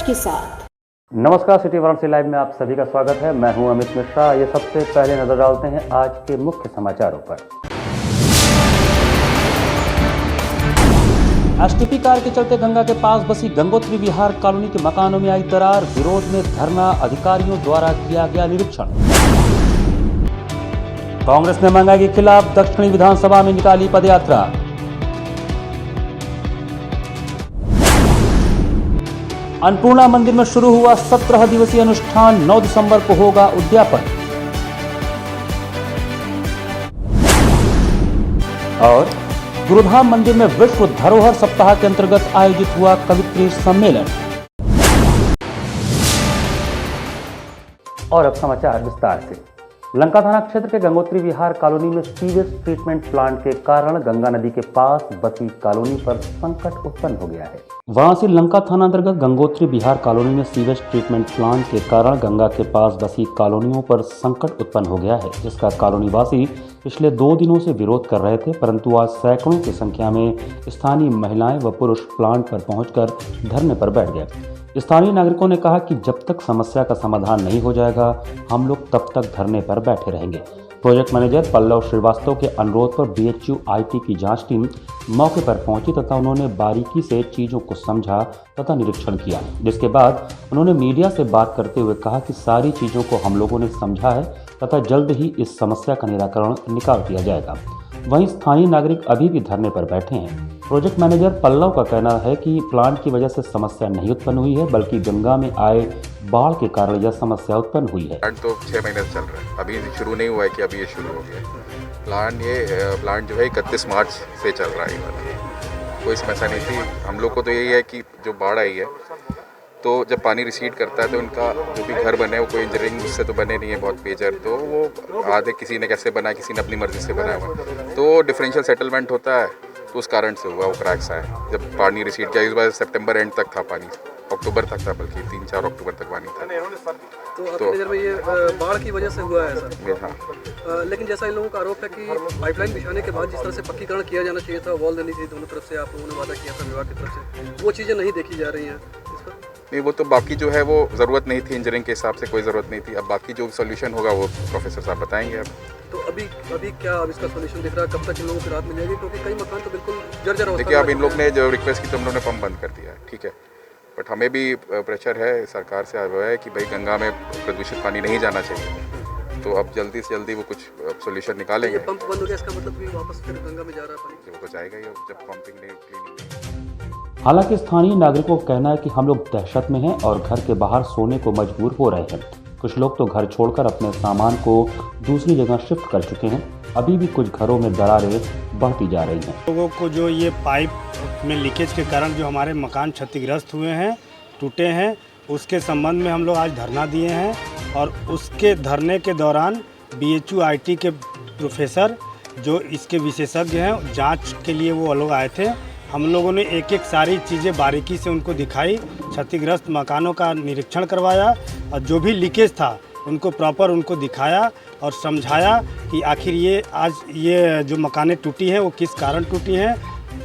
सच के साथ। नमस्कार, सिटी वाराणसी लाइव में आप सभी का स्वागत है। मैं हूं अमित मिश्रा। ये सबसे पहले नजर डालते हैं आज के मुख्य समाचारों पर। एसटीपी कार के चलते गंगा के पास बसी गंगोत्री विहार कॉलोनी के मकानों में आई दरार, विरोध में धरना, अधिकारियों द्वारा किया गया निरीक्षण। कांग्रेस ने महंगाई के खिलाफ दक्षिणी विधानसभा में निकाली पदयात्रा। अन्नपूर्णा मंदिर में शुरू हुआ 17 दिवसीय अनुष्ठान, 9 दिसंबर को होगा उद्यापन। और गुरुधाम मंदिर में विश्व धरोहर सप्ताह के अंतर्गत आयोजित हुआ कवित्री सम्मेलन। और अब समाचार विस्तार से। लंका थाना क्षेत्र के गंगोत्री विहार कॉलोनी में सीवेज ट्रीटमेंट प्लांट के कारण गंगा नदी के पास बसी कॉलोनी पर संकट उत्पन्न हो गया है। वहां से लंका थाना अंतर्गत गंगोत्री विहार कॉलोनी में सीवेज ट्रीटमेंट प्लांट के कारण गंगा के पास बसी कॉलोनियों पर संकट उत्पन्न हो गया है, जिसका कॉलोनी वासी पिछले 2 दिनों से विरोध कर रहे थे, परंतु आज सैकड़ों की संख्या में स्थानीय महिलाएं व पुरुष प्लांट पर पहुंचकर धरने पर बैठ गए। स्थानीय नागरिकों ने कहा कि जब तक समस्या का समाधान नहीं हो जाएगा, हम लोग तब तक धरने पर बैठे रहेंगे। प्रोजेक्ट मैनेजर पल्लव श्रीवास्तव के अनुरोध पर बीएचयू आईटी की जांच टीम मौके पर पहुंची तथा उन्होंने बारीकी से चीज़ों को समझा तथा निरीक्षण किया, जिसके बाद उन्होंने मीडिया से बात करते हुए कहा कि सारी चीज़ों को हम लोगों ने समझा है तथा जल्द ही इस समस्या का निराकरण निकाल दिया जाएगा। वहीं स्थानीय नागरिक अभी भी धरने पर बैठे हैं। प्रोजेक्ट मैनेजर पल्लव का कहना है कि प्लांट की वजह से समस्या नहीं उत्पन्न हुई है, बल्कि गंगा में आए बाढ़ के कारण यह समस्या उत्पन्न हुई है। प्लांट तो 6 महीने से चल रहा है, अभी शुरू नहीं हुआ है कि अभी ये शुरू हो गया। प्लांट जो है 31 मार्च से चल रहा है। कोई समस्या नहीं थी। हम लोग को तो यही है कि जो बाढ़ आई है तो जब पानी रिसीड करता है तो उनका जो भी घर बने वो कोई इंजीनियरिंग उससे तो बने नहीं है, बहुत मेजर, तो वो आधे किसी ने कैसे बनाया, किसी ने अपनी मर्जी से बनाया हुआ, तो डिफरेंशियल सेटलमेंट होता है, तो उस कारण से हुआ वो क्रैक्स आए। जब पानी रिसीड किया, इस बार सितंबर एंड तक था पानी, अक्टूबर तक था, बल्कि 3-4 अक्टूबर तक पानी था। तो नज़र में ये बाढ़ की वजह से हुआ है सर। हाँ। लेकिन जैसा इन लोगों का आरोप है कि पाइपलाइन बिछाने के बाद जिस तरह से पक्कीकरण किया जाना चाहिए था, वॉल देनी चाहिए दोनों तरफ से, आप लोगों ने वादा किया था विभाग की तरफ से, वो चीज़ें नहीं देखी जा रही हैं। नहीं, वो तो बाकी जो है वो ज़रूरत नहीं थी, इंजीनियरिंग के हिसाब से कोई ज़रूरत नहीं थी। अब बाकी जो सोल्यूशन होगा वो प्रोफेसर साहब बताएंगे। अब तो अभी क्या अब इसका सोल्यूशन दिख रहा है? कब तक इन लोगों को राहत मिलेगी? क्योंकि कई मकान तो बिल्कुल जर्जर अवस्था में। देखिए, अब इन लोग ने जो रिक्वेस्ट की तो हम लोगों ने पंप बंद कर दिया है, ठीक है, बट हमें भी प्रेशर है सरकार से आया है कि भाई गंगा में प्रदूषित पानी नहीं जाना चाहिए, तो अब जल्दी से जल्दी वो कुछ सोल्यूशन निकालेंगे। पंप बंद हो गया, इसका मतलब कि वापस फिर गंगा में जा रहा है पानी? वो तो जाएगा ही जब पंपिंग नहीं, क्लीनिंग नहीं। हालांकि स्थानीय नागरिकों का कहना है कि हम लोग दहशत में हैं और घर के बाहर सोने को मजबूर हो रहे हैं। कुछ लोग तो घर छोड़कर अपने सामान को दूसरी जगह शिफ्ट कर चुके हैं। अभी भी कुछ घरों में दरारें बढ़ती जा रही हैं। लोगों को जो ये पाइप में लीकेज के कारण जो हमारे मकान क्षतिग्रस्त हुए हैं, टूटे हैं, उसके संबंध में हम लोग आज धरना दिए हैं। और उसके धरने के दौरान बीएचयू आईटी के प्रोफेसर जो इसके विशेषज्ञ हैं, जांच के लिए वो लोग आए थे। हम लोगों ने एक एक सारी चीज़ें बारीकी से उनको दिखाई, क्षतिग्रस्त मकानों का निरीक्षण करवाया और जो भी लीकेज था उनको प्रॉपर उनको दिखाया और समझाया कि आखिर ये जो मकानें टूटी हैं वो किस कारण टूटी हैं।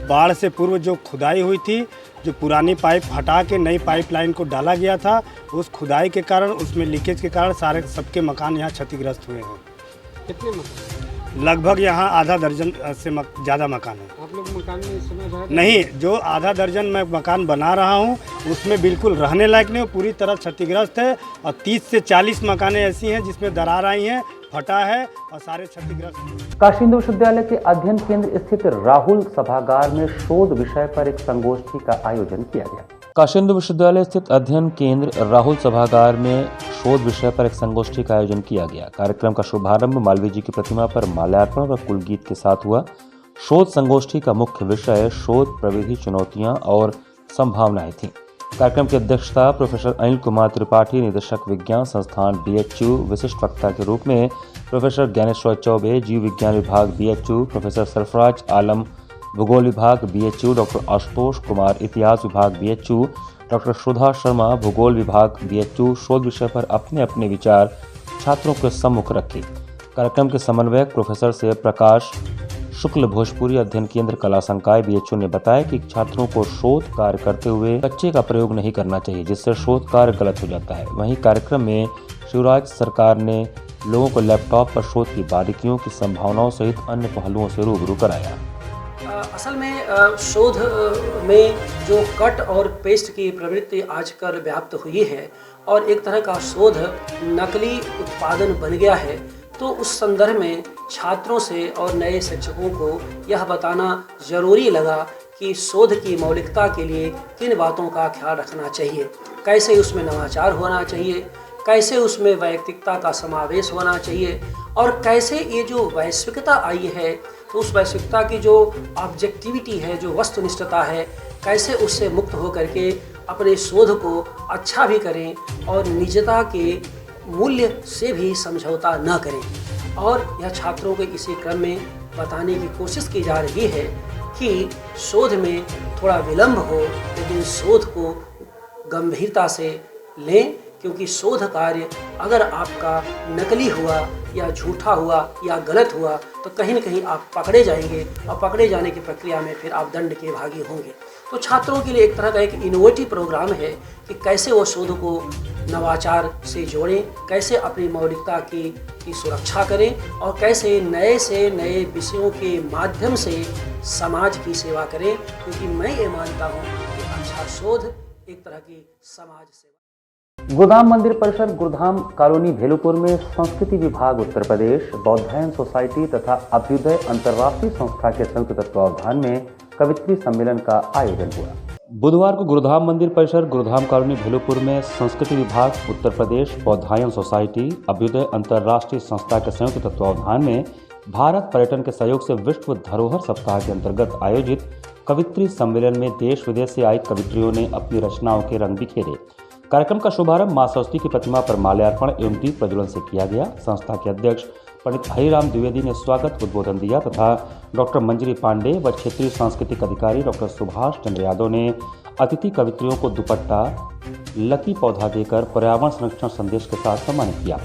बाढ़ से पूर्व जो खुदाई हुई थी, जो पुरानी पाइप हटा के नई पाइपलाइन को डाला गया था, उस खुदाई के कारण, उसमें लीकेज के कारण सबके मकान यहाँ क्षतिग्रस्त हुए हैं। कितने मकान? लगभग यहाँ आधा दर्जन से ज़्यादा मकान है। आप लोग मकान में इस समय रह? नहीं, जो आधा दर्जन मैं मकान बना रहा हूँ उसमें बिल्कुल रहने लायक नहीं, पूरी तरह क्षतिग्रस्त है। और 30 से 40 मकानें ऐसी हैं जिसमें दरार आई हैं, फटा है और सारे क्षतिग्रस्त। काशी हिंदू विश्वविद्यालय के अध्ययन केंद्र स्थित राहुल सभागार में शोध विषय पर एक संगोष्ठी का आयोजन किया गया। काशी हिंदू विश्वविद्यालय स्थित अध्ययन केंद्र राहुल सभागार में शोध विषय पर एक संगोष्ठी का आयोजन किया गया। कार्यक्रम का शुभारंभ मालवीय जी की प्रतिमा पर माल्यार्पण व कुलगीत के साथ हुआ। शोध संगोष्ठी का मुख्य विषय शोध प्रविधि चुनौतियां और संभावनाएं थी। कार्यक्रम की अध्यक्षता प्रोफेसर अनिल कुमार त्रिपाठी, निदेशक विज्ञान संस्थान बीएचयू, विशिष्ट वक्ता के रूप में प्रोफेसर ज्ञानेश्वर चौबे, जीव विज्ञान विभाग बीएचयू, प्रोफेसर सरफराज आलम, भूगोल विभाग बीएचयू, डॉक्टर आशुतोष कुमार, इतिहास विभाग बीएचयू, डॉक्टर सुधा शर्मा, भूगोल विभाग बीएचयू, शोध विषय पर अपने अपने विचार छात्रों के सम्मुख रखे। कार्यक्रम के समन्वयक प्रोफेसर से प्रकाश शुक्ल भोजपुरी अध्ययन केंद्र कला संकाय BHU ने बताया कि छात्रों को शोध कार्य करते हुए कच्चे का प्रयोग नहीं करना चाहिए, जिससे शोध कार्य गलत हो जाता है। वहीं कार्यक्रम में शिवराज सरकार ने लोगों को लैपटॉप पर शोध की बारीकियों की संभावनाओं सहित अन्य पहलुओं से रूबरू कराया। असल में शोध में जो कट और पेस्ट की प्रवृत्ति आजकल व्याप्त हुई है और एक तरह का शोध नकली उत्पादन बन गया है, तो उस संदर्भ में छात्रों से और नए शिक्षकों को यह बताना ज़रूरी लगा कि शोध की मौलिकता के लिए किन बातों का ख्याल रखना चाहिए, कैसे उसमें नवाचार होना चाहिए, कैसे उसमें वैयक्तिकता का समावेश होना चाहिए और कैसे ये जो वैश्विकता आई है तो उस वैश्विकता की जो ऑब्जेक्टिविटी है, जो वस्तुनिष्ठता है, कैसे उससे मुक्त होकर के अपने शोध को अच्छा भी करें और निजता के मूल्य से भी समझौता न करें। और यह छात्रों को इसी क्रम में बताने की कोशिश की जा रही है कि शोध में थोड़ा विलंब हो, लेकिन शोध को गंभीरता से लें, क्योंकि शोध कार्य अगर आपका नकली हुआ या झूठा हुआ या गलत हुआ तो कहीं न कहीं आप पकड़े जाएंगे और पकड़े जाने की प्रक्रिया में फिर आप दंड के भागी होंगे। तो छात्रों के लिए एक तरह का एक इनोवेटिव प्रोग्राम है कि कैसे वो शोध को नवाचार से जोड़ें, कैसे अपनी मौलिकता की सुरक्षा करें और कैसे नए से नए विषयों के माध्यम से समाज की सेवा करें, क्योंकि मैं ये मानता हूँ कि अच्छा शोध एक तरह की समाज सेवा। गुरुधाम मंदिर परिसर गुरुधाम कॉलोनी भेलुपुर में संस्कृति विभाग उत्तर प्रदेश, बौद्धायन सोसाइटी तथा अभ्युदय अंतर्राष्ट्रीय संस्था के संयुक्त तत्वावधान में कवित्री सम्मेलन का आयोजन हुआ। बुधवार को गुरुधाम मंदिर परिसर गुरुधाम कॉलोनी भेलुपुर में संस्कृति विभाग उत्तर प्रदेश, बौद्धायन सोसाइटी, अभ्युदय अंतर्राष्ट्रीय संस्था के संयुक्त तत्वावधान में भारत पर्यटन के सहयोग से विश्व धरोहर सप्ताह के अंतर्गत आयोजित कवित्री सम्मेलन में देश विदेश से आई कवित्रियों ने अपनी रचनाओं के रंग बिखेरे। कार्यक्रम का शुभारंभ मां सरस्वती की प्रतिमा पर माल्यार्पण एवं दीप प्रज्वलन से किया गया। संस्था के अध्यक्ष पंडित हरिराम द्विवेदी ने स्वागत उद्बोधन दिया तथा डॉक्टर मंजरी पांडे व क्षेत्रीय सांस्कृतिक अधिकारी डॉक्टर सुभाष चंद्र यादव ने अतिथि कवित्रियों को दुपट्टा, लकी पौधा देकर पर्यावरण संरक्षण संदेश के साथ सम्मानित किया।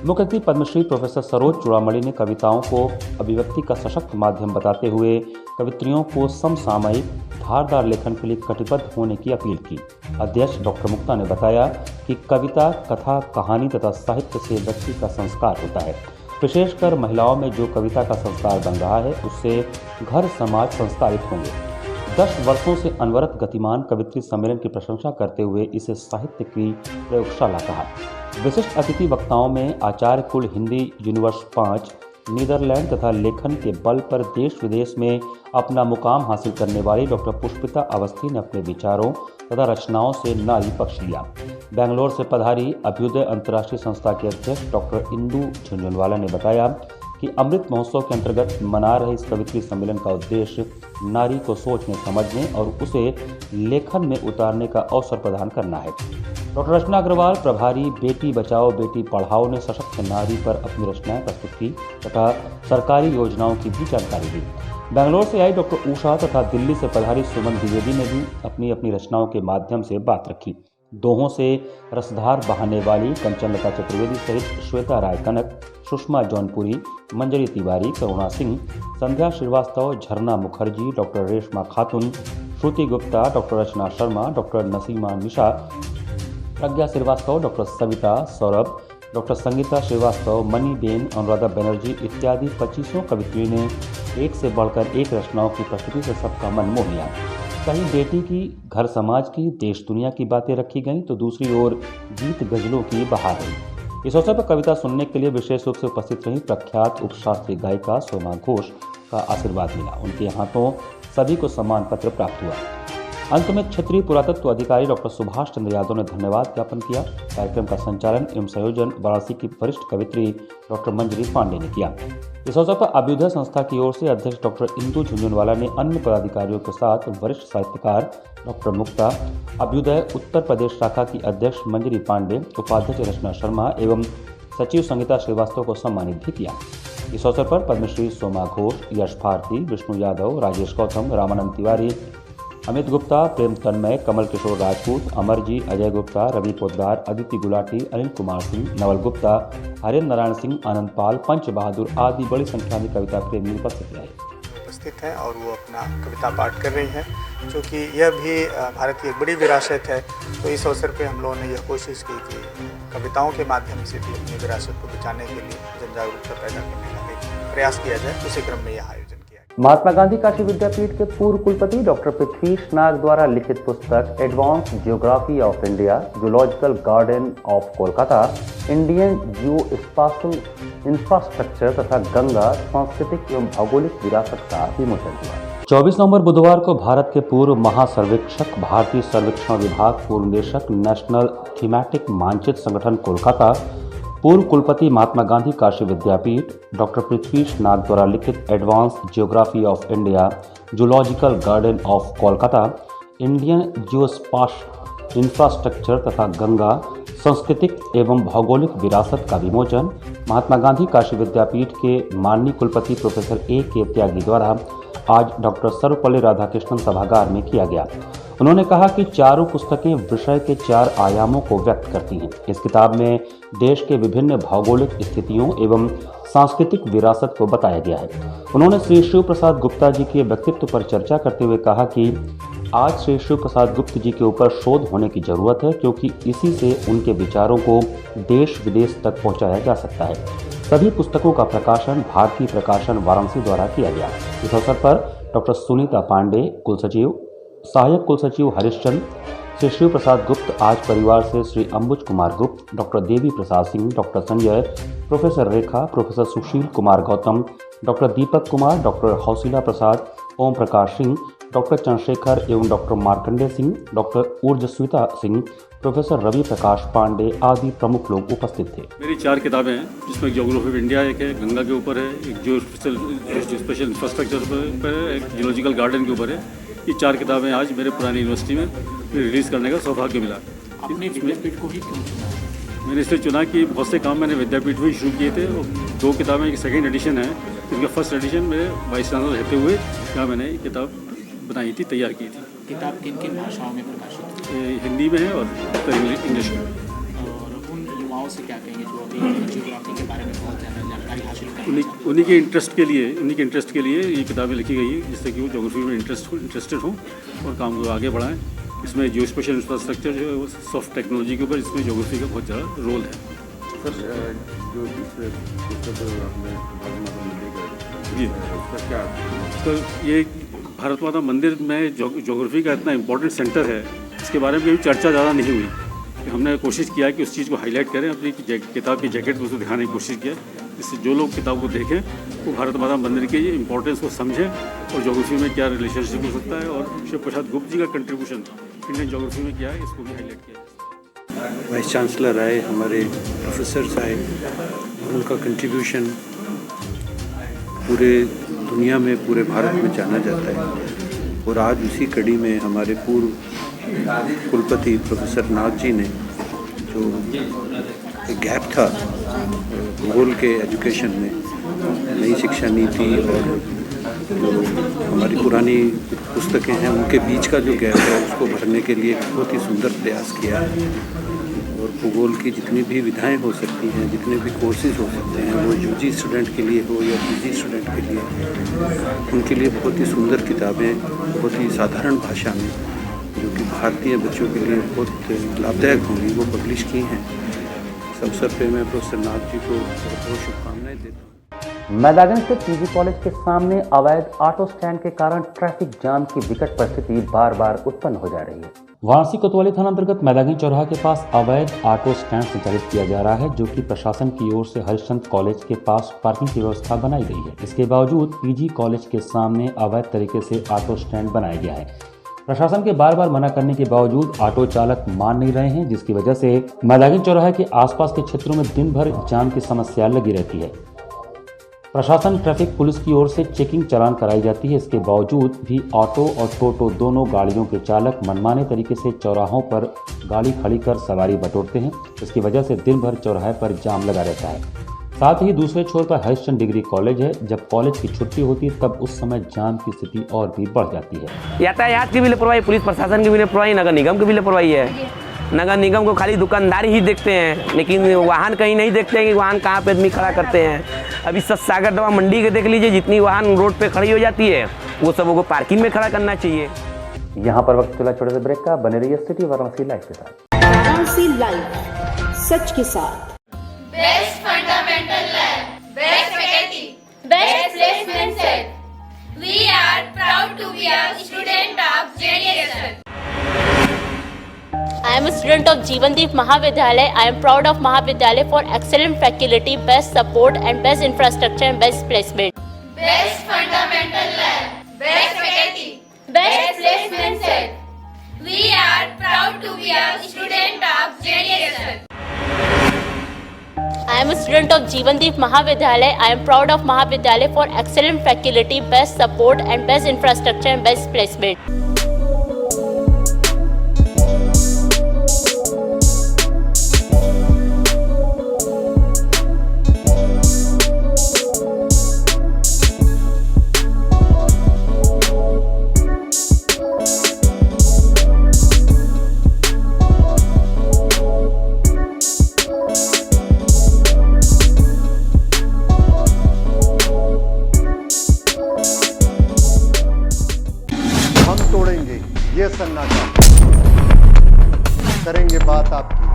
मुख्य अतिथि पद्मश्री प्रोफेसर सरोज चूड़ामणि ने कविताओं को अभिव्यक्ति का सशक्त माध्यम बताते हुए कवित्रियों को समसामयिक धारदार लेखन के लिए कटिबद्ध होने की अपील की। अध्यक्ष डॉक्टर मुक्ता ने बताया कि कविता, कथा, कहानी तथा साहित्य से व्यक्ति का संस्कार होता है। विशेषकर महिलाओं में जो कविता का संस्कार बन रहा है, उससे घर समाज संस्कारित होंगे। 10 वर्षों से अनवरत गतिमान कवित्री सम्मेलन की प्रशंसा करते हुए इसे साहित्य की प्रयोगशाला कहा। विशिष्ट अतिथि वक्ताओं में आचार्य कुल हिंदी यूनिवर्स 5 नीदरलैंड तथा लेखन के बल पर देश विदेश में अपना मुकाम हासिल करने वाली डॉक्टर पुष्पिता अवस्थी ने अपने विचारों तथा रचनाओं से नारी पक्ष लिया। बेंगलोर से पधारी अभ्युदय अंतर्राष्ट्रीय संस्था के अध्यक्ष डॉक्टर इंदू झुंझुनवाला ने बताया कि अमृत महोत्सव के अंतर्गत मना रहे इस कवित्री सम्मेलन का उद्देश्य नारी को सोचने, समझने और उसे लेखन में उतारने का अवसर प्रदान करना है। डॉक्टर रचना अग्रवाल, प्रभारी बेटी बचाओ बेटी पढ़ाओ, ने सशक्त नारी पर अपनी रचनाएं प्रस्तुत की तथा सरकारी योजनाओं की भी जानकारी दी। बेंगलोर से आई डॉक्टर उषा तथा दिल्ली से पधारी सुमन द्विवेदी ने भी अपनी अपनी रचनाओं के माध्यम से बात रखी। दोहों से रसधार बहाने वाली कंचनलता चतुर्वेदी सहित श्वेता राय कनक, सुषमा जौनपुरी, मंजरी तिवारी, करुणा सिंह, संध्या श्रीवास्तव, झरना Mukherjee, doctor Reshma Khatun, Shruti Gupta, doctor Rachna Sharma, doctor Nasima Nisha, Pragya Srivastava, doctor Savita Saurabh, doctor Sangeeta Srivastava, Mani ben, Anuradha Banerjee इत्यादि 25 कवित्रियों ने एक से बढ़कर एक रचनाओं की प्रस्तुति से सबका मन मोह लिया। कहीं बेटी की, घर समाज की, देश दुनिया की बातें रखी गईं तो दूसरी ओर गीत गजलों की बहार रही। इस अवसर पर कविता सुनने के लिए विशेष रूप से उपस्थित रही प्रख्यात उपशास्त्रीय गायिका सोमा घोष का आशीर्वाद मिला। उनके हाथों सभी को सम्मान पत्र प्राप्त हुआ। अंत में क्षेत्रीय पुरातत्व अधिकारी डॉक्टर सुभाष चंद्र यादव ने धन्यवाद ज्ञापन किया। कार्यक्रम का संचालन एवं संयोजन वाराणसी की वरिष्ठ कवित्री डॉक्टर मंजरी पांडे ने किया। इस अवसर पर अभ्युदय संस्था की ओर से अध्यक्ष डॉक्टर इंदू झुंझुनवाला ने अन्य पदाधिकारियों के साथ वरिष्ठ साहित्यकार डॉक्टर मुक्ता, अभ्युदय उत्तर प्रदेश शाखा की अध्यक्ष मंजरी पांडे, उपाध्यक्ष रचना शर्मा एवं सचिव संगीता श्रीवास्तव को सम्मानित भी किया। इस अवसर पर पद्मश्री सोमा घोष, यश भारती, विष्णु यादव, राजेश गौतम, रामानंद तिवारी, अमित गुप्ता, प्रेम तन्मय, कमल किशोर राजपूत, अमरजी, अजय गुप्ता, रवि पोद्दार, अदिति गुलाटी, अनिल कुमार सिंह, नवल गुप्ता, हरेंद्र नारायण सिंह, आनंद पाल, पंच बहादुर आदि बड़ी संख्या में कविता प्रेमी उपस्थित रहे। उपस्थित हैं और वो अपना कविता पाठ कर रही हैं, क्योंकि यह भी भारत की एक बड़ी विरासत है। तो इस अवसर पे हम लोगों ने यह कोशिश की कि कविताओं के माध्यम से भी अपनी विरासत को बचाने के लिए जन जागरूकता पैदा करने का एक प्रयास किया जाए। उसी क्रम में यह आयोजन किया गया। महात्मा गांधी काशी विद्यापीठ के पूर्व कुलपति डॉक्टर पृथ्वीश नाग द्वारा लिखित पुस्तक advance geography of India, zoological garden of Kolkata, Indian geospatial infrastructure तथा गंगा सांस्कृतिक एवं भौगोलिक विरासत का विमोचन हुआ। 24 नवंबर बुधवार को भारत के पूर्व महासर्वेक्षक, भारतीय सर्वेक्षण विभाग पूर्व निदेशक, नेशनल थीमेटिक मानचित्र संगठन कोलकाता, पूर्व कुलपति महात्मा गांधी काशी विद्यापीठ डॉक्टर पृथ्वीश नाग द्वारा लिखित advance geography of India, zoological garden of Kolkata, Indian geospatial infrastructure तथा गंगा सांस्कृतिक एवं भौगोलिक विरासत का विमोचन महात्मा गांधी काशी विद्यापीठ के माननीय कुलपति प्रोफेसर A.K. त्यागी द्वारा आज डॉक्टर सर्वपल्ली राधाकृष्णन सभागार में किया गया। उन्होंने कहा कि चारों पुस्तकें विषय के 4 आयामों को व्यक्त करती हैं। इस किताब में देश के विभिन्न भौगोलिक स्थितियों एवं सांस्कृतिक विरासत को बताया गया है। उन्होंने श्री शिव प्रसाद गुप्ता जी के व्यक्तित्व पर चर्चा करते हुए कहा कि आज श्री शिव प्रसाद गुप्ता जी के ऊपर शोध होने की जरूरत है, क्योंकि इसी से उनके विचारों को देश विदेश तक पहुंचाया जा सकता है। सभी पुस्तकों का प्रकाशन भारतीय प्रकाशन वाराणसी द्वारा किया गया। इस अवसर पर डॉक्टर सुनीता पांडे कुलसचिव, सहायक कुलसचिव हरिश्चंद्र, श्री शिव प्रसाद गुप्त आज परिवार से Shri Ambuj Kumar Gupt, doctor Devi Prasad Singh, doctor Sanjay, professor Rekha, professor Sushil Kumar Gautam, doctor Deepak Kumar, doctor Hausila Prasad, Om Prakash Singh, doctor Chandrashekhar एवं doctor Markandey Singh, doctor Urjasvita Singh, professor Ravi Prakash Pandey आदि प्रमुख लोग उपस्थित थे। मेरी 4 किताबें हैं, जिसमें ज्योग्राफी ऑफ इंडिया एक है, गंगा के ऊपर है, एक जो स्पेशल इंफ्रास्ट्रक्चर पर है, एक जियोलॉजिकल गार्डन के ऊपर है। ये 4 किताबें आज मेरे पुरानी यूनिवर्सिटी में रिलीज़ करने का सौभाग्य मिला। आपने विद्यापीठ को ही क्यों चुना? मैंने इसलिए चुना कि बहुत से काम मैंने विद्यापीठ में ही शुरू किए थे और 2 किताबें, एक सेकेंड एडिशन है, इनका फर्स्ट एडिशन मेरे वाइस चांसलर रहते हुए यहाँ मैंने ये किताब बनाई थी, तैयार की थी। किताब किन किन भाषाओं में प्रकाशित है? हिंदी में है और इंग्लिश में। और उन युवाओं से क्या कहेंगे जो अभी जियोग्राफी के बारे में बहुत ज़्यादा जानकारी हासिल करें? उन्हीं के इंटरेस्ट के लिए ये किताबें लिखी गई है, जिससे कि वो ज्योग्राफी में इंटरेस्टेड हों और काम को आगे बढ़ाएं। इसमें जियो स्पेशल इंफ्रास्ट्रक्चर जो है वो सॉफ्ट टेक्नोलॉजी के ऊपर, इसमें ज्योग्राफी का बहुत ज़्यादा रोल है। सर, जो आपने जी, उसका क्या तो ये भारत माता मंदिर में ज्योग्राफी का इतना इम्पोर्टेंट सेंटर है, इसके बारे में कभी चर्चा ज़्यादा नहीं हुई। हमने कोशिश किया कि उस चीज़ को हाईलाइट करें, अपनी किताब की जैकेट में उसको दिखाने की कोशिश किया, जिससे जो लोग किताब को देखें वो भारत माता मंदिर के इम्पोर्टेंस को समझें और ज्योग्राफी में क्या रिलेशनशिप हो सकता है और शिव प्रसाद गुप्त जी का कंट्रीब्यूशन इंडियन ज्योग्राफी में क्या है, इसको भी हाईलाइट किया। वाइस चांसलर आए, हमारे प्रोफेसर्स आए, उनका कंट्रीब्यूशन पूरे दुनिया में, पूरे भारत में जाना जाता है। और आज उसी कड़ी में हमारे पूर्व कुलपति प्रोफेसर नाग जी ने जो एक गैप था भूगोल के एजुकेशन में, नई शिक्षा नीति और जो हमारी पुरानी पुस्तकें हैं उनके बीच का जो गैप है उसको भरने के लिए बहुत ही सुंदर प्रयास किया है। और भूगोल की जितनी भी विधाएं हो सकती हैं, जितने भी कोर्सेज हो सकते हैं, वो यूजी स्टूडेंट के लिए हो या पीजी स्टूडेंट के लिए, उनके लिए बहुत ही सुंदर किताबें बहुत ही साधारण भाषा में, जो कि भारतीय बच्चों के लिए बहुत लाभदायक होंगी, वो पब्लिश की हैं। इस अवसर पर मैं प्रोफेसर नाग जी को बहुत शुभकामनाएँ देता हूँ। मैदागंज स्थित पीजी कॉलेज के सामने अवैध ऑटो स्टैंड के कारण ट्रैफिक जाम की विकट परिस्थिति बार बार उत्पन्न हो जा रही है। वाराणसी कोतवाली थाना अंतर्गत मैदागंज चौराहा के पास अवैध ऑटो स्टैंड संचालित किया जा रहा है, जो कि प्रशासन की ओर से हरिश्चंद्र कॉलेज के पास पार्किंग की व्यवस्था बनाई गई है। इसके बावजूद पीजी कॉलेज के सामने अवैध तरीके से ऑटो स्टैंड बनाया गया है। प्रशासन के बार बार मना करने के बावजूद ऑटो चालक मान नहीं रहे हैं, जिसकी वजह से मैदागंज चौराहे के आसपास के क्षेत्रों में दिन भर जाम की समस्या लगी रहती है। प्रशासन ट्रैफिक पुलिस की ओर से चेकिंग चालान कराई जाती है, इसके बावजूद भी ऑटो और टोटो दोनों गाड़ियों के चालक मनमाने तरीके से चौराहों पर गाड़ी खड़ी कर सवारी बटोरते हैं। इसकी वजह से दिन भर चौराहे पर जाम लगा रहता है। साथ ही दूसरे छोर पर हरिश्चंद्र डिग्री कॉलेज है, जब कॉलेज की छुट्टी होती है तब उस समय जाम की स्थिति और भी बढ़ जाती है। यातायात की भी लापरवाही, पुलिस प्रशासन की भी लापरवाही, नगर निगम की भी लापरवाही है। नगर निगम को खाली दुकानदारी ही देखते हैं, लेकिन वाहन कहीं नहीं देखते हैं कि वाहन कहाँ पे आदमी खड़ा करते हैं। अभी सागर दवा मंडी के देख लीजिए, जितनी वाहन रोड पे खड़ी हो जाती है वो सब को पार्किंग में खड़ा करना चाहिए। यहाँ पर वक्त चला छोटे से ब्रेक का। बने रहिए सिटी वाराणसी लाइव के साथ। वाराणसी लाइव, सच के साथ। Best fundamental lab, best faculty, best placement set. We are proud to be a student of JDSN. I am a student of Jeevandeep Mahavidyalaya. I am proud of Mahavidyalaya for excellent faculty, best support and best infrastructure and best placement. Best fundamental lab, best faculty, best placement set. We are proud to be a student of JDSN. I am a student of Jeevandeep Mahavidyalaya. I am proud of Mahavidyalaya for excellent faculty, best support and best infrastructure and best placement. ये सन्नाटा करेंगे बात आपकी,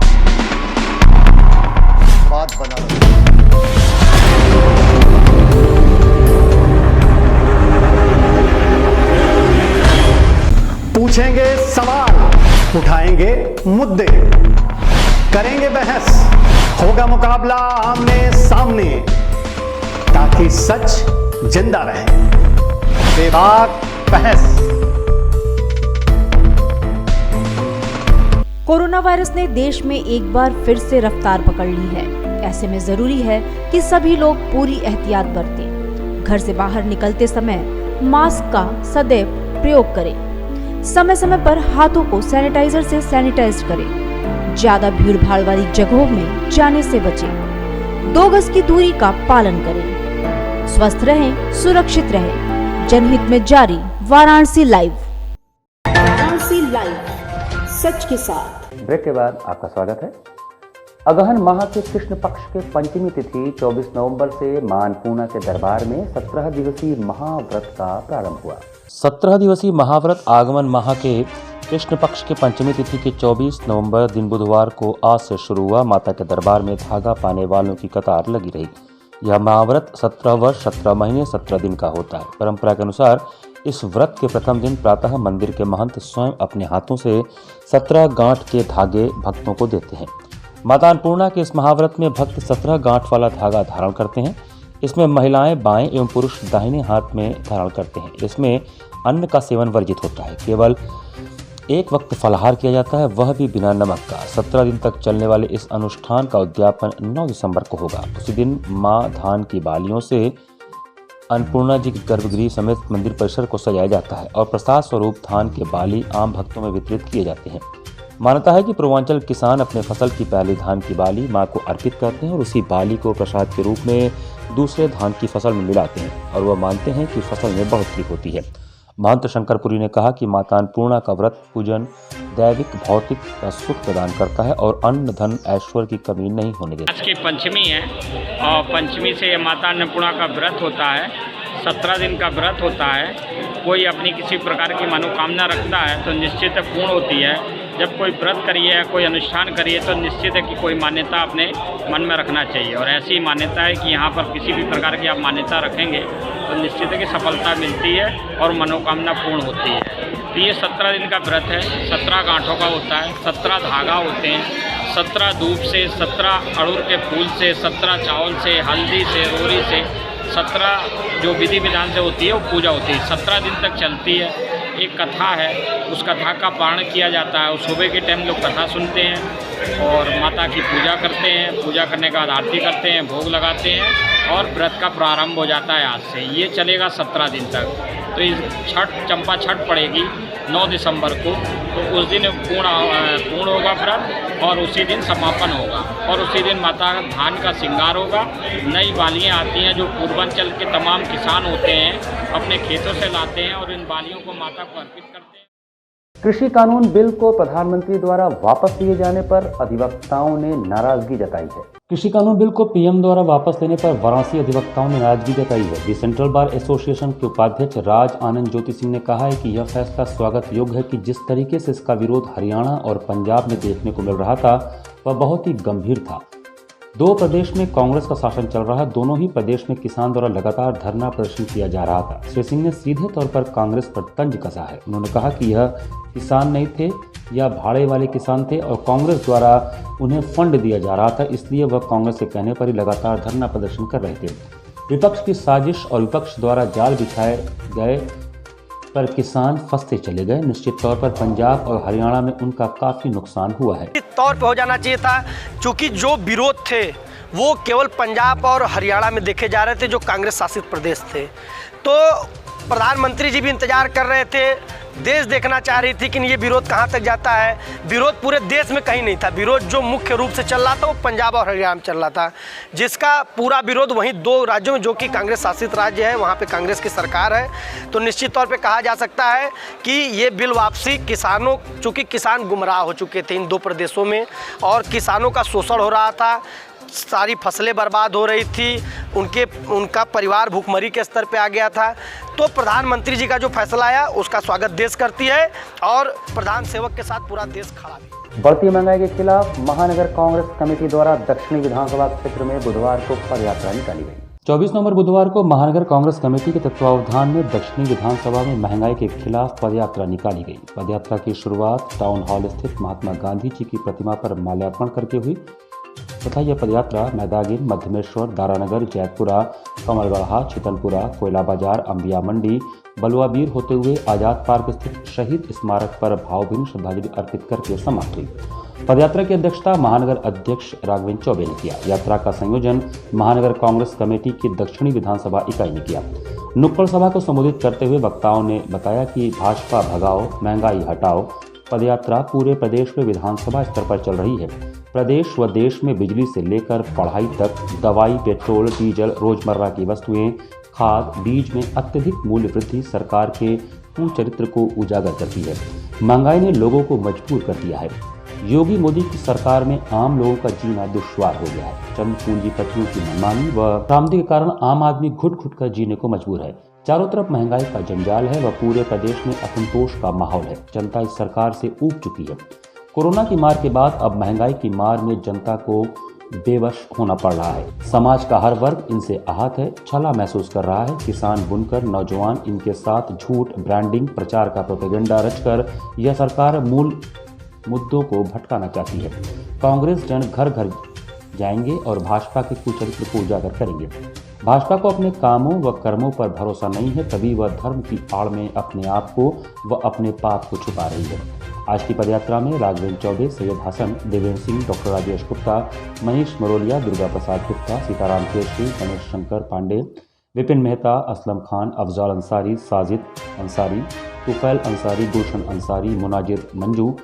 बात बना पूछेंगे सवाल, उठाएंगे मुद्दे, करेंगे बहस, होगा मुकाबला आमने सामने, ताकि सच जिंदा रहे। बेबाक बहस। कोरोना वायरस ने देश में एक बार फिर से रफ्तार पकड़ ली है। ऐसे में जरूरी है कि सभी लोग पूरी एहतियात बरतें। घर से बाहर निकलते समय मास्क का सदैव प्रयोग करें। समय समय पर हाथों को सैनिटाइजर से सैनिटाइज करें। ज्यादा भीड़ भाड़ वाली जगहों में जाने से बचें। 2 गज की दूरी का पालन करें। स्वस्थ रहें, सुरक्षित रहें। जनहित में जारी वाराणसी लाइव। वाराणसी लाइव, सच के साथ। ब्रेक के बाद आपका स्वागत है। अगहन माह के कृष्ण पक्ष के पंचमी तिथि 24 नवंबर से मां अन्नपूर्णा के दरबार में 17 दिवसीय महाव्रत का प्रारंभ हुआ। 17 दिवसीय महाव्रत आगमन माह के कृष्ण पक्ष के पंचमी तिथि के 24 नवंबर दिन बुधवार को आज से शुरू हुआ। माता के दरबार में धागा पाने वालों की कतार लगी रही। यह महाव्रत 17 वर्ष 17 महीने 17 दिन का होता है। परंपरा के अनुसार इस व्रत के प्रथम दिन प्रातः मंदिर के महंत स्वयं अपने हाथों से 17 गांठ के धागे भक्तों को देते हैं। माता अन्नपूर्णा के इस महाव्रत में भक्त 17 गांठ वाला धागा धारण करते हैं। इसमें महिलाएं बाएं एवं पुरुष दाहिने हाथ में धारण करते हैं। इसमें अन्न का सेवन वर्जित होता है। केवल एक वक्त फलाहार किया जाता है, वह भी बिना नमक का। 17 दिन तक चलने वाले इस अनुष्ठान का उद्यापन 9 दिसंबर को होगा। उसी दिन मां धान की बालियों से अन्नपूर्णा जी के गर्भगृह समेत मंदिर परिसर को सजाया जाता है और प्रसाद स्वरूप धान के बाली आम भक्तों में वितरित किए जाते हैं। मान्यता है कि पूर्वांचल किसान अपने फसल की पहली धान की बाली मां को अर्पित करते हैं और उसी बाली को प्रसाद के रूप में दूसरे धान की फसल में मिलाते हैं और वह मानते हैं कि फसल में बढ़ोतरी होती है। महंत शंकरपुरी ने कहा कि माता अन्नपूर्णा का व्रत पूजन दैविक भौतिक का सुख प्रदान करता है और अन्न धन ऐश्वर्य की कमी नहीं होने देता। आज की पंचमी है और पंचमी से माता अन्नपूर्णा का व्रत होता है। 17 दिन का व्रत होता है। कोई अपनी किसी प्रकार की मनोकामना रखता है तो निश्चित पूर्ण होती है। जब कोई व्रत करिए या कोई अनुष्ठान करिए तो निश्चित है कि कोई मान्यता अपने मन में रखना चाहिए और ऐसी मान्यता है कि यहाँ पर किसी भी प्रकार की आप मान्यता रखेंगे तो निश्चित है कि सफलता मिलती है और मनोकामना पूर्ण होती है। तो ये 17 दिन का व्रत है। 17 गांठों का होता है, 17 धागा होते हैं, 17 धूप से, 17 अड़हुल के फूल से, 17 चावल से, हल्दी से, रोरी से, 17 जो विधि विधान से होती है वो पूजा होती है। 17 दिन तक चलती है। एक कथा है, उस कथा का पारण किया जाता है। सुबह के टाइम लोग कथा सुनते हैं और माता की पूजा करते हैं। पूजा करने के बाद आरती करते हैं, भोग लगाते हैं और व्रत का प्रारंभ हो जाता है आज से। ये चलेगा 17 दिन तक। तो इस चंपा छठ पड़ेगी 9 दिसंबर को, तो उस दिन पूर्ण होगा व्रत और उसी दिन समापन होगा और उसी दिन माता धान का श्रृंगार होगा। नई बालियाँ आती हैं जो पूर्वांचल के तमाम किसान होते हैं अपने खेतों से लाते हैं और इन बालियों को माता को अर्पित करते हैं। कृषि कानून बिल को प्रधानमंत्री द्वारा वापस लिए जाने पर अधिवक्ताओं ने नाराजगी जताई है। कृषि कानून बिल को पीएम द्वारा वापस लेने पर वाराणसी अधिवक्ताओं ने नाराजगी जताई है। दी सेंट्रल बार एसोसिएशन के उपाध्यक्ष राज आनंद ज्योति सिंह ने कहा है कि यह फैसला स्वागत योग्य है कि जिस तरीके से इसका विरोध हरियाणा और पंजाब में देखने को मिल रहा था वह बहुत ही गंभीर था। दो प्रदेश में कांग्रेस का शासन चल रहा है, दोनों ही प्रदेश में किसान द्वारा लगातार धरना प्रदर्शन किया जा रहा था। श्री सिंह ने सीधे तौर पर कांग्रेस पर तंज कसा है। उन्होंने कहा कि यह किसान नहीं थे या भाड़े वाले किसान थे और कांग्रेस द्वारा उन्हें फंड दिया जा रहा था, इसलिए वह कांग्रेस के कहने पर ही लगातार धरना प्रदर्शन कर रहे थे। विपक्ष की साजिश और विपक्ष द्वारा जाल बिछाए गए पर किसान फंसते चले गए। निश्चित तौर पर पंजाब और हरियाणा में उनका काफी नुकसान हुआ है। निश्चित तौर पे हो जाना चाहिए था, क्योंकि जो विरोध थे वो केवल पंजाब और हरियाणा में देखे जा रहे थे, जो कांग्रेस शासित प्रदेश थे। तो प्रधानमंत्री जी भी इंतजार कर रहे थे, देश देखना चाह रही थी कि ये विरोध कहाँ तक जाता है। विरोध पूरे देश में कहीं नहीं था, विरोध जो मुख्य रूप से चल रहा था वो पंजाब और हरियाणा में चल रहा था, जिसका पूरा विरोध वहीं दो राज्यों में, जो कि कांग्रेस शासित राज्य है, वहाँ पे कांग्रेस की सरकार है। तो निश्चित तौर पे कहा जा सकता है कि ये बिल वापसी किसानों, चूँकि किसान गुमराह हो चुके थे इन दो प्रदेशों में और किसानों का शोषण हो रहा था, सारी फसलें बर्बाद हो रही थी, उनका परिवार भूखमरी के स्तर पे आ गया था। तो प्रधानमंत्री जी का जो फैसला आया उसका स्वागत देश करती है और प्रधान सेवक के साथ पूरा देश खड़ा है। बढ़ती महंगाई के खिलाफ महानगर कांग्रेस कमेटी द्वारा दक्षिणी विधानसभा क्षेत्र में बुधवार को पदयात्रा निकाली गई। 24 नवंबर बुधवार को महानगर कांग्रेस कमेटी के तत्वावधान में दक्षिणी विधानसभा में महंगाई के खिलाफ पदयात्रा निकाली गई। पदयात्रा की शुरुआत टाउन हॉल स्थित महात्मा गांधी जी की प्रतिमा पर माल्यार्पण करके हुई तथा यह पदयात्रा मैदागिन, मध्यमेश्वर, दारानगर, जैतपुरा, कमलगढ़ा, चितलपुरा, कोयला बाजार, अंबिया मंडी, बलुआबीर होते हुए आजाद पार्क स्थित शहीद स्मारक पर भावभीनी श्रद्धांजलि अर्पित करके समाप्त हुई। पदयात्रा की अध्यक्षता महानगर अध्यक्ष राघवेंद्र चौबे ने किया। यात्रा का संयोजन महानगर कांग्रेस कमेटी की दक्षिणी विधानसभा इकाई ने किया। नुक्कड़ सभा को संबोधित करते हुए वक्ताओं ने बताया कि भाजपा भगाओ, महंगाई हटाओ पदयात्रा पूरे प्रदेश में विधानसभा स्तर पर चल रही है। प्रदेश व देश में बिजली से लेकर पढ़ाई तक, दवाई, पेट्रोल, डीजल, रोजमर्रा की वस्तुएं, खाद, बीज में अत्यधिक मूल्य वृद्धि सरकार के कुचरित्र को उजागर करती है। महंगाई ने लोगों को मजबूर कर दिया है। योगी मोदी की सरकार में आम लोगों का जीना दुश्वार हो गया है। चंद पूंजीपतियों की मनमानी व बरामदी के कारण आम आदमी घुट-घुट कर जीने को मजबूर है। चारों तरफ महंगाई का जंजाल है व पूरे प्रदेश में असंतोष का माहौल है। जनता इस सरकार से ऊब चुकी है। कोरोना की मार के बाद अब महंगाई की मार में जनता को बेबस होना पड़ रहा है। समाज का हर वर्ग इनसे आहत है, छला महसूस कर रहा है। किसान, बुनकर, नौजवान इनके साथ झूठ, ब्रांडिंग, प्रचार का प्रोपेगेंडा रचकर यह सरकार मूल मुद्दों को भटकाना चाहती है। कांग्रेस जन घर घर जाएंगे और भाजपा के कुचरित्र को उजागर करेंगे। भाजपा को अपने कामों व कर्मों पर भरोसा नहीं है, तभी वह धर्म की आड़ में अपने आप को व अपने पाप को छुपा रही है। आज की पदयात्रा में राघवेंद्र चौबे, सैयद हसन, देवेंद्र सिंह, डॉक्टर राजेश गुप्ता, मनीष मरोलिया, दुर्गा प्रसाद गुप्ता, सीताराम केसरी, गणेश शंकर पांडे, विपिन मेहता, असलम खान, अफजाल अंसारी, साजिद अंसारी, तुफैल अंसारी, गुलशन अंसारी, मुनाजिर मंजू,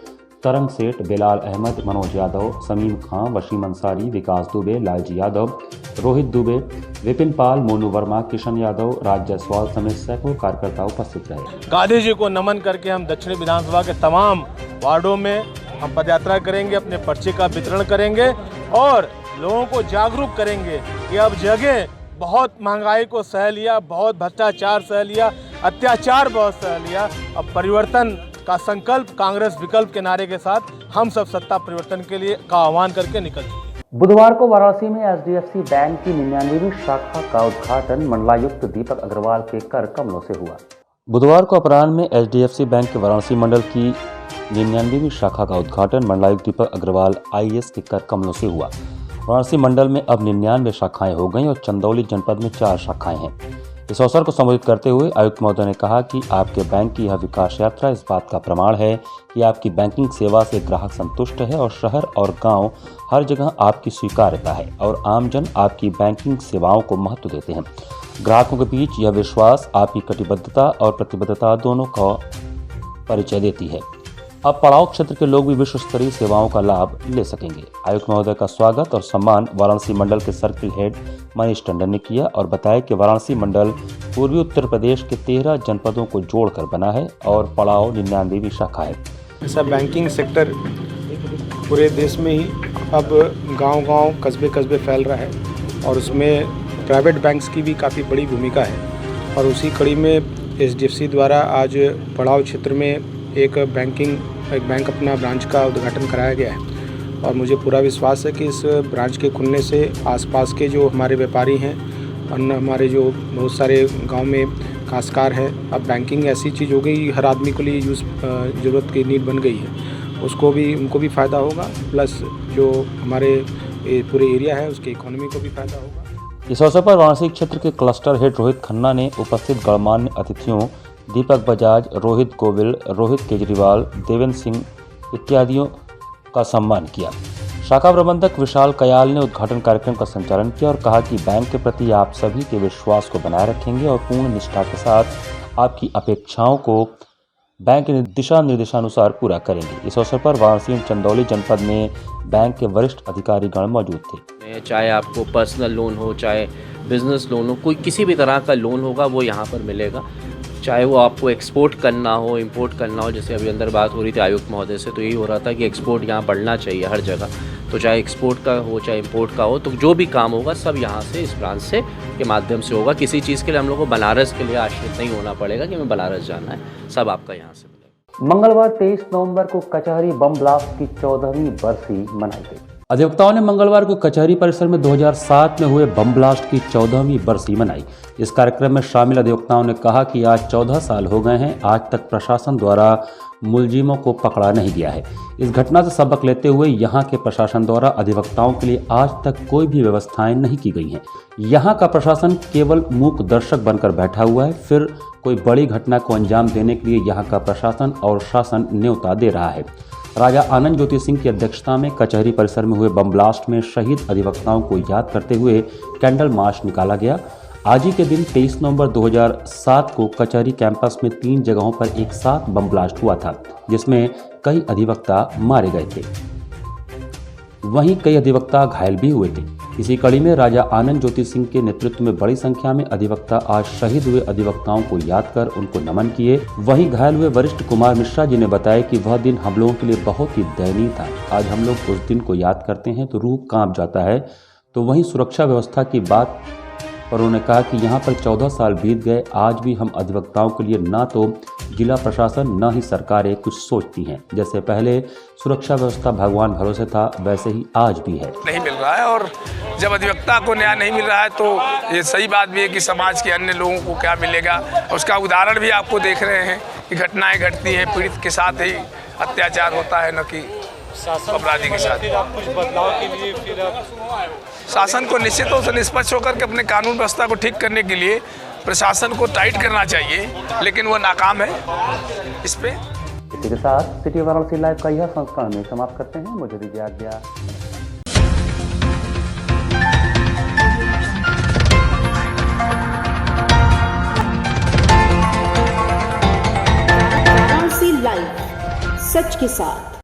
तरंग सेठ, बिलाल अहमद, मनोज यादव, समीम खां, वसीम अंसारी, विकास दुबे, लालजी यादव, रोहित दुबे, विपिन पाल, मोनू वर्मा, किशन यादव, राज जायसवाल समेत सैकड़ों कार्यकर्ता उपस्थित रहे। गांधी जी को नमन करके हम दक्षिणी विधानसभा के तमाम वार्डों में हम पदयात्रा करेंगे, अपने पर्चे का वितरण करेंगे और लोगों को जागरूक करेंगे कि अब जगह बहुत महंगाई को सह लिया, बहुत भ्रष्टाचार सह लिया, अत्याचार बहुत सह लिया। अब परिवर्तन का संकल्प कांग्रेस विकल्प के नारे के साथ हम सब सत्ता परिवर्तन के लिए का आह्वान करके निकल चुके। बुधवार को वाराणसी में HDFC बैंक की 99वीं शाखा का उद्घाटन मंडलायुक्त दीपक अग्रवाल के कर कमलों से हुआ। बुधवार को अपराह्न में HDFC बैंक के वाराणसी मंडल की 99वीं शाखा का उद्घाटन मंडलायुक्त दीपक अग्रवाल IAS के कर कमलों से हुआ। वाराणसी मंडल में अब 99 शाखाएं हो गई और चंदौली जनपद में 4 शाखाएं हैं। इस अवसर को संबोधित करते हुए आयुक्त महोदय ने कहा कि आपके बैंक की यह विकास यात्रा इस बात का प्रमाण है कि आपकी बैंकिंग सेवा से ग्राहक संतुष्ट है और शहर और गांव हर जगह आपकी स्वीकार्यता है और आमजन आपकी बैंकिंग सेवाओं को महत्व देते हैं। ग्राहकों के बीच यह विश्वास आपकी कटिबद्धता और प्रतिबद्धता दोनों का परिचय देती है। अब पड़ाव क्षेत्र के लोग भी विश्व स्तरीय सेवाओं का लाभ ले सकेंगे। आयुक्त महोदय का स्वागत और सम्मान वाराणसी मंडल के सर्किल हेड मनीष टंडन ने किया और बताया कि वाराणसी मंडल पूर्वी उत्तर प्रदेश के 13 जनपदों को जोड़कर बना है और पड़ाव 99वीं शाखा है। ऐसा बैंकिंग सेक्टर पूरे देश में ही अब गांव-गांव, कस्बे-कस्बे फैल रहा है और उसमें प्राइवेट बैंक्स की भी काफ़ी बड़ी भूमिका है और उसी कड़ी में SDFC द्वारा आज पड़ाव क्षेत्र में एक बैंक अपना ब्रांच का उद्घाटन कराया गया है और मुझे पूरा विश्वास है कि इस ब्रांच के खुलने से आसपास के जो हमारे व्यापारी हैं और हमारे जो बहुत सारे गांव में काश्तकार हैं, अब बैंकिंग ऐसी चीज़ हो गई हर आदमी के लिए ज़रूरत की नीड बन गई है, उनको भी फ़ायदा होगा, प्लस जो हमारे पूरे एरिया है उसके इकोनॉमी को भी फ़ायदा होगा। इस अवसर पर वाराणसी क्षेत्र के क्लस्टर हेड रोहित खन्ना ने उपस्थित गणमान्य अतिथियों दीपक बजाज, रोहित गोविल, रोहित केजरीवाल, देवेंद्र सिंह इत्यादियों का सम्मान किया। शाखा प्रबंधक विशाल कयाल ने उद्घाटन कार्यक्रम का संचालन किया और कहा कि बैंक के प्रति आप सभी के विश्वास को बनाए रखेंगे और पूर्ण निष्ठा के साथ आपकी अपेक्षाओं को बैंक के दिशा निर्देशानुसार पूरा करेंगे। इस अवसर पर वाराणसी और चंदौली जनपद में बैंक के वरिष्ठ अधिकारीगण मौजूद थे। चाहे आपको पर्सनल लोन हो, चाहे बिजनेस लोन हो, कोई किसी भी तरह का लोन होगा वो यहाँ पर मिलेगा। चाहे वो आपको एक्सपोर्ट करना हो, इंपोर्ट करना हो, जैसे अभी अंदर बात हो रही थी आयुक्त महोदय से, तो यही हो रहा था कि एक्सपोर्ट यहाँ बढ़ना चाहिए हर जगह। तो चाहे एक्सपोर्ट का हो चाहे इंपोर्ट का हो, तो जो भी काम होगा सब यहाँ से इस ब्रांच से के माध्यम से होगा। किसी चीज़ के लिए हम लोग को बनारस के लिए आश्रित नहीं होना पड़ेगा कि हमें बनारस जाना है, सब आपका यहाँ से मिलेगा। मंगलवार 23 नवंबर को कचहरी बम ब्लास्ट की 14वीं बरसी मनाई गई। अधिवक्ताओं ने मंगलवार को कचहरी परिसर में 2007 में हुए बम ब्लास्ट की 14वीं बरसी मनाई। इस कार्यक्रम में शामिल अधिवक्ताओं ने कहा कि आज 14 साल हो गए हैं, आज तक प्रशासन द्वारा मुलजिमों को पकड़ा नहीं गया है। इस घटना से सबक लेते हुए यहाँ के प्रशासन द्वारा अधिवक्ताओं के लिए आज तक कोई भी व्यवस्थाएं नहीं की गई हैं। यहाँ का प्रशासन केवल मूक दर्शक बनकर बैठा हुआ है। फिर कोई बड़ी घटना को अंजाम देने के लिए यहाँ का प्रशासन और शासन न्योता दे रहा है। राजा आनंद ज्योति सिंह की अध्यक्षता में कचहरी परिसर में हुए बम ब्लास्ट में शहीद अधिवक्ताओं को याद करते हुए कैंडल मार्च निकाला गया। आज ही के दिन 23 नवंबर 2007 को कचहरी कैंपस में 3 जगहों पर एक साथ बम ब्लास्ट हुआ था, जिसमें कई अधिवक्ता मारे गए थे, वहीं कई अधिवक्ता घायल भी हुए थे। इसी कड़ी में राजा आनंद ज्योति सिंह के नेतृत्व में बड़ी संख्या में अधिवक्ता आज शहीद हुए अधिवक्ताओं को याद कर उनको नमन किए। वहीं घायल हुए वरिष्ठ कुमार मिश्रा जी ने बताया कि वह दिन हम लोगों के लिए बहुत ही दयनीय था। आज हम लोग उस दिन को याद करते हैं तो रूह कांप जाता है। तो वहीं सुरक्षा व्यवस्था की बात पर उन्होंने कहा कि यहाँ पर 14 साल बीत गए, आज भी हम अधिवक्ताओं के लिए ना तो जिला प्रशासन न ही सरकारें कुछ सोचती हैं। जैसे पहले सुरक्षा व्यवस्था भगवान भरोसे था, वैसे ही आज भी है। नहीं मिल रहा है और जब अधिवक्ता को न्याय नहीं मिल रहा है तो ये सही बात भी है कि समाज के अन्य लोगों को क्या मिलेगा। उसका उदाहरण भी आपको देख रहे हैं कि घटनाएं घटती हैं, पीड़ित के साथ ही अत्याचार होता है, न कि अपराधी के साथ। कुछ बदलाव के लिए फिर शासन को निश्चित रूप से निष्पक्ष होकर के अपने कानून व्यवस्था को ठीक करने के लिए प्रशासन को टाइट करना चाहिए, लेकिन वो नाकाम है इस पे। इसी के साथ सिटी वाराणसी लाइव का यह संस्करण में समाप्त करते हैं। मुझे दीजिए आज्ञा। वाराणसी लाइव, सच के साथ।